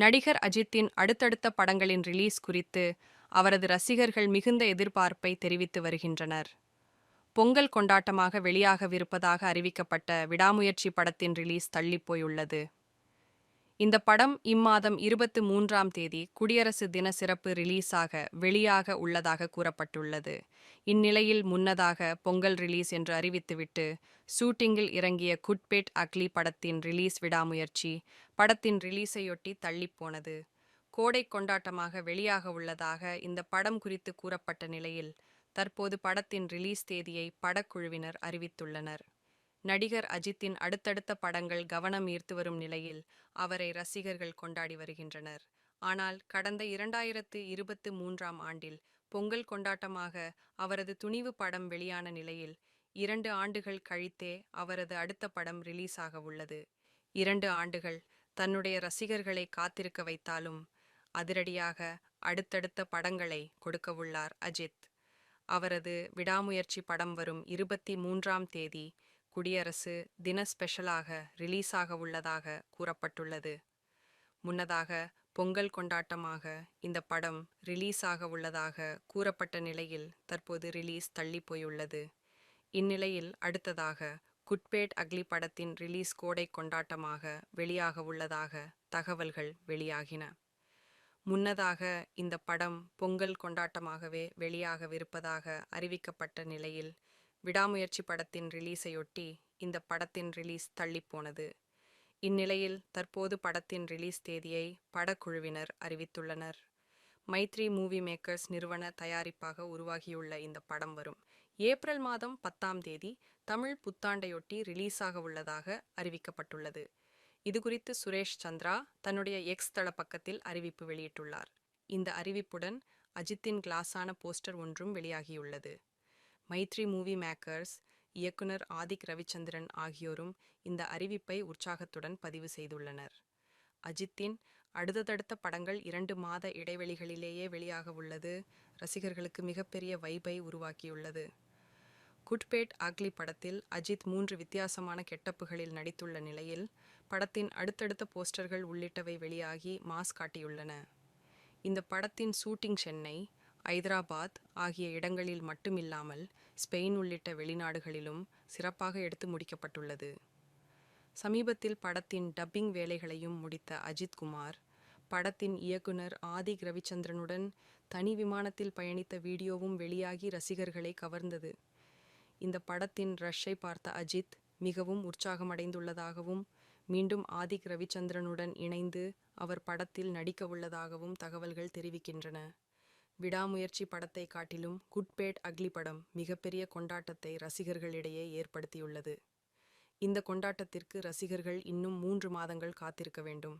நடிகர் அஜித்தின் அடுத்தடுத்த படங்களின் ரிலீஸ் குறித்து அவரது ரசிகர்கள் மிகுந்த எதிர்பார்ப்பை தெரிவித்து வருகின்றனர். பொங்கல் கொண்டாட்டமாக வெளியாகவிருப்பதாக அறிவிக்கப்பட்ட விடாமுயற்சி படத்தின் ரிலீஸ் தள்ளிப்போயுள்ளது. இந்த படம் இம்மாதம் 23ஆம் தேதி குடியரசு தின சிறப்பு ரிலீஸாக வெளியாக உள்ளதாக கூறப்பட்டுள்ளது. இந்நிலையில் முன்னதாக பொங்கல் ரிலீஸ் என்று அறிவித்துவிட்டு ஷூட்டிங்கில் இறங்கிய குட்பேட் அக்லி படத்தின் ரிலீஸ் விடாமுயற்சி படத்தின் ரிலீஸையொட்டி தள்ளிப்போனது. கோடை கொண்டாட்டமாக வெளியாக உள்ளதாக இந்த படம் குறித்து கூறப்பட்ட நிலையில் தற்போது படத்தின் ரிலீஸ் தேதியை படக்குழுவினர் அறிவித்துள்ளனர். நடிகர் அஜித்தின் அடுத்தடுத்த படங்கள் கவனம் ஈர்த்து வரும் நிலையில் அவரை ரசிகர்கள் கொண்டாடி வருகின்றனர். ஆனால் கடந்த 2023ஆம் ஆண்டில் பொங்கல் கொண்டாட்டமாக அவரது துணிவு படம் வெளியான நிலையில் 2 ஆண்டுகள் கழித்தே அவரது அடுத்த படம் ரிலீஸ் ஆக உள்ளது. 2 ஆண்டுகள் தன்னுடைய ரசிகர்களை காத்திருக்க வைத்தாலும் அதிரடியாக அடுத்தடுத்த படங்களை கொடுக்கவுள்ளார் அஜித். அவரது விடாமுயற்சி படம் வரும் 23ஆம் தேதி குடியரசு தின ஸ்பெஷலாக ரிலீஸ் ஆக உள்ளதாக கூறப்பட்டுள்ளது. முன்னதாக பொங்கல் கொண்டாட்டமாக இந்த படம் ரிலீஸ் ஆக உள்ளதாக கூறப்பட்ட நிலையில் தற்போது ரிலீஸ் தள்ளி போயுள்ளது. இந்நிலையில் அடுத்ததாக குட்பேட் அக்லி படத்தின் ரிலீஸ் கோடை கொண்டாட்டமாக வெளியாக உள்ளதாக தகவல்கள் வெளியாகின. முன்னதாக இந்த படம் பொங்கல் கொண்டாட்டமாகவே வெளியாகவிருப்பதாக அறிவிக்கப்பட்ட நிலையில் விடாமுயற்சி படத்தின் ரிலீஸையொட்டி இந்த படத்தின் ரிலீஸ் தள்ளிப்போனது. இந்நிலையில் தற்போது படத்தின் ரிலீஸ் தேதியை படக்குழுவினர் அறிவித்துள்ளனர். மைத்ரி மூவி மேக்கர்ஸ் நிறுவன தயாரிப்பாக உருவாகியுள்ள இந்த படம் வரும் ஏப்ரல் மாதம் 10ஆம் தேதி தமிழ் புத்தாண்டையொட்டி ரிலீஸாக உள்ளதாக அறிவிக்கப்பட்டுள்ளது. இதுகுறித்து சுரேஷ் சந்திரா தன்னுடைய எக்ஸ் தள பக்கத்தில் அறிவிப்பு வெளியிட்டுள்ளார். இந்த அறிவிப்புடன் அஜித்தின் கிளாஸான போஸ்டர் ஒன்றும் வெளியாகியுள்ளது. மைத்ரி மூவி மேக்கர்ஸ் இயக்குனர் ஆதிக் ரவிச்சந்திரன் ஆகியோரும் இந்த அறிவிப்பை உற்சாகத்துடன் பதிவு செய்துள்ளனர். அஜித்தின் அடுத்தடுத்த படங்கள் 2 மாத இடைவெளிகளிலேயே வெளியாக உள்ளது ரசிகர்களுக்கு மிகப்பெரிய வைபை உருவாக்கியுள்ளது. குட்பேட் அக்லி படத்தில் அஜித் 3 வித்தியாசமான கெட்டப்புகளில் நடித்துள்ள நிலையில் படத்தின் அடுத்தடுத்த போஸ்டர்கள் உள்ளிட்டவை வெளியாகி மாஸ் காட்டியுள்ளன. இந்த படத்தின் ஷூட்டிங் சென்னை, ஐதராபாத் ஆகிய இடங்களில் மட்டுமில்லாமல் ஸ்பெயின் உள்ளிட்ட வெளிநாடுகளிலும் சிறப்பாக எடுத்து முடிக்கப்பட்டுள்ளது. சமீபத்தில் படத்தின் டப்பிங் வேலைகளையும் முடித்த அஜித் குமார் படத்தின் இயக்குனர் ஆதிக் ரவிச்சந்திரனுடன் தனி விமானத்தில் பயணித்த வீடியோவும் வெளியாகி ரசிகர்களை கவர்ந்தது. இந்த படத்தின் ரஷ்ஷை பார்த்த அஜித் மிகவும் உற்சாகமடைந்துள்ளதாகவும் மீண்டும் ஆதிக் ரவிச்சந்திரனுடன் இணைந்து அவர் படத்தில் நடிக்க உள்ளதாகவும் தகவல்கள் தெரிவிக்கின்றன. விடாமுயற்சி படத்தை காட்டிலும் குட்பேட் அக்லி படம் மிகப்பெரிய கொண்டாட்டத்தை ரசிகர்களிடையே ஏற்படுத்தியுள்ளது. இந்த கொண்டாட்டத்திற்கு ரசிகர்கள் இன்னும் 3 மாதங்கள் காத்திருக்க வேண்டும்.